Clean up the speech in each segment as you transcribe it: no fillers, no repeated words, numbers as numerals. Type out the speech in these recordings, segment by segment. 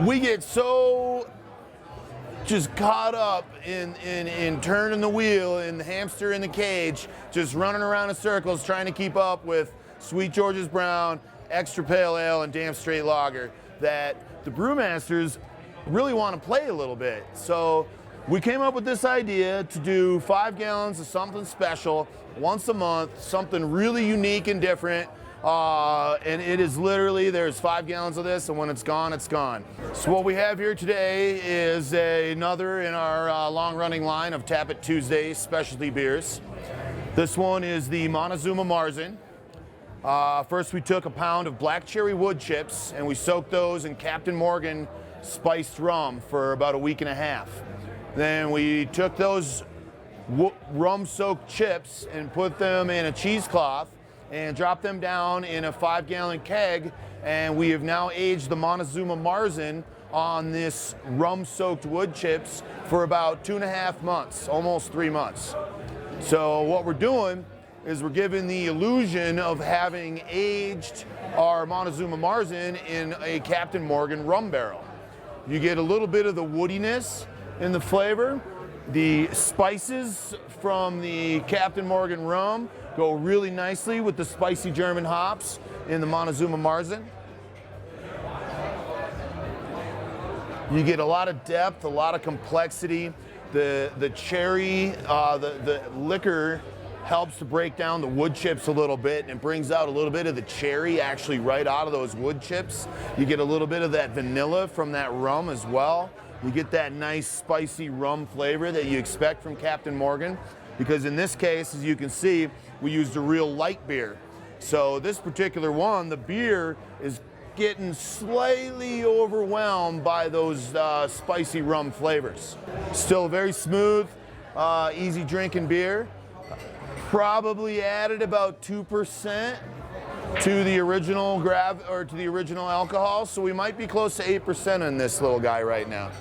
we get so just caught up in turning the wheel, in the hamster in the cage, just running around in circles trying to keep up with Sweet George's Brown, Extra Pale Ale, and Damn Straight Lager, that the brewmasters really want to play a little bit. So we came up with this idea to do 5 gallons of something special once a month, something really unique and different. And it is literally, there's 5 gallons of this, and when it's gone, it's gone. So what we have here today is another in our long-running line of Tap It Tuesday specialty beers. This one is the Montezuma Marzen. First we took a pound of black cherry wood chips, and we soaked those in Captain Morgan spiced rum for about a week and a half. Then we took those rum-soaked chips and put them in a cheesecloth and dropped them down in a 5-gallon keg, and we have now aged the Montezuma Marzen on this rum-soaked wood chips for about 2.5 months, almost 3 months. So what we're doing is we're giving the illusion of having aged our Montezuma Marzen in a Captain Morgan rum barrel. You get a little bit of the woodiness in the flavor. The spices from the Captain Morgan rum go really nicely with the spicy German hops in the Montezuma Marzen. You get a lot of depth, a lot of complexity. The cherry, the liquor helps to break down the wood chips a little bit, and it brings out a little bit of the cherry actually right out of those wood chips. You get a little bit of that vanilla from that rum as well. You get that nice spicy rum flavor that you expect from Captain Morgan, because in this case, as you can see, we used a real light beer. So this particular one, the beer is getting slightly overwhelmed by those spicy rum flavors. Still very smooth, easy drinking beer. Probably added about 2% to the original to the original alcohol, so we might be close to 8% in this little guy right now.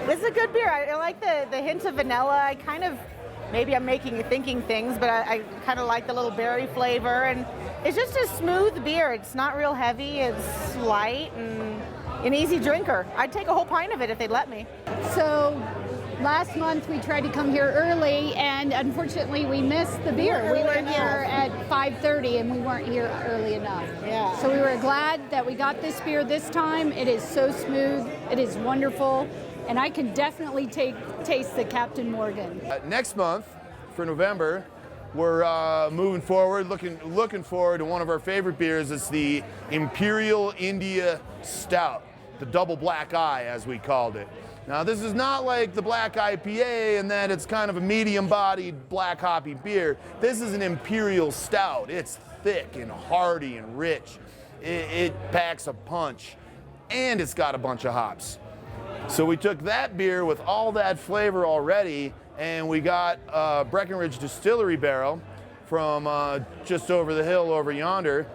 This is a good beer. I like the hint of vanilla. I kind of, maybe I'm thinking things, but I kind of like the little berry flavor, and it's just a smooth beer. It's not real heavy, it's light and an easy drinker. I'd take a whole pint of it if they'd let me. So last month we tried to come here early, and unfortunately we missed the beer. We were here at 5:30 and we weren't here early enough. Yeah. So we were glad that we got this beer this time. It is so smooth, it is wonderful, and I can definitely taste the Captain Morgan. Next month, for November, we're moving forward, looking forward to one of our favorite beers. It's the Imperial India Stout, the double black eye as we called it. Now this is not like the black IPA in that it's kind of a medium-bodied black hoppy beer. This is an Imperial Stout. It's thick and hearty and rich. It packs a punch, and it's got a bunch of hops. So we took that beer with all that flavor already, and we got a Breckenridge Distillery barrel from just over the hill over yonder,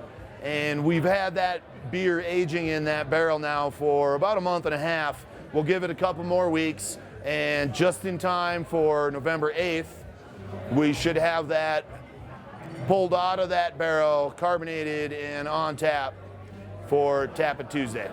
and we've had that beer aging in that barrel now for about a month and a half. We'll give it a couple more weeks, and just in time for November 8th, we should have that pulled out of that barrel, carbonated and on tap for Tap It Tuesday.